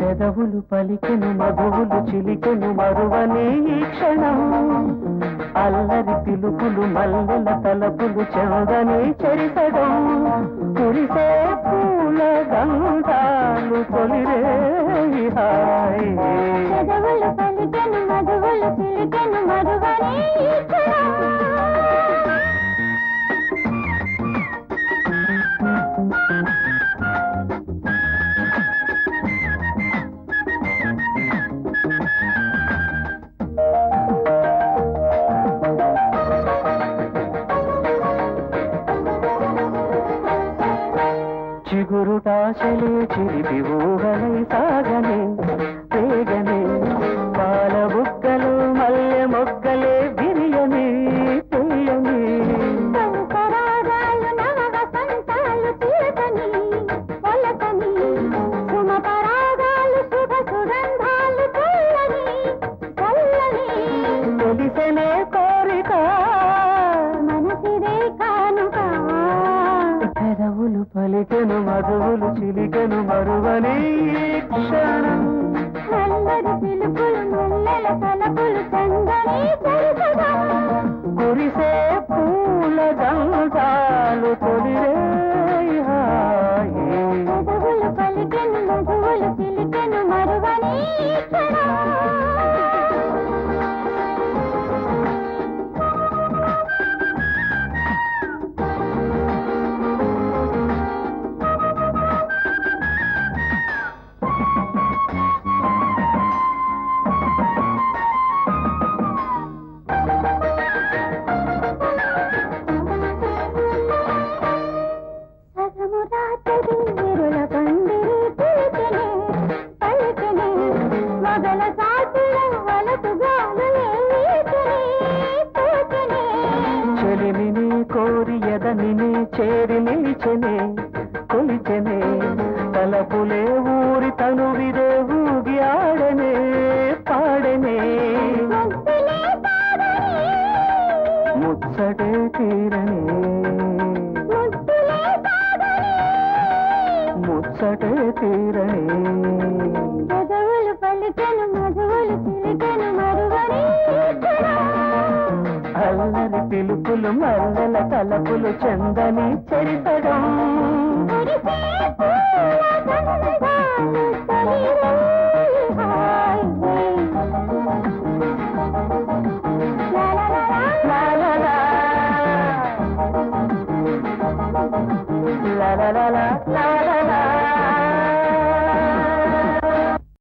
పెదవులు పలికెను మధువులు చిలికెను మరువనే ఈ క్షణం అల్లరి పిలుపులు మల్లెల తలపులు చెందని చెరిసడం కురిసే పూల గంధాలు తొలిరే హాయ్ పెదవులు పలికెను మధువులు చిలికెను మరువనే ఈ క్షణం చిగురుటాశలే చిలిపి ఊహలై సాగనే వేగనే పాల బుగ్గలు మల్లె మొగ్గలే విరియనే తెలియని సంతరాగాలు నవ వసంతాలు తీరకని పొలకని సుమపరాగాలు శుభ సుగంధాలు చల్లని చల్లని తెలిసనే కోరిక మనసిదే కానుక పెదవులు పలికెను మధువులు చిలికెను మరువని క్షణం నల్లరి పిలుపులు మల్లెల తలపులు చందని చెరిసడం కురిసే పూల గంధాలు తొలిరే హాయ్ పెదవులు పలికెను మధువులు చిలికెను మరువని క్షణం చెలిమిని కోరి ఎదనిని చేరి నిలిచెనే కొలిచెనే తలపులే ఊరి తనువిదే ఊగి ఆడనే పాడనే ముచ్చటే తీరనే ముచ్చటే తీరనే పెదవులు పలికెను మధువులు చిలికెను మరువని అల్లరి పిలుపులు మల్లెల తలపులు చందని చెరిసడం la la la la la la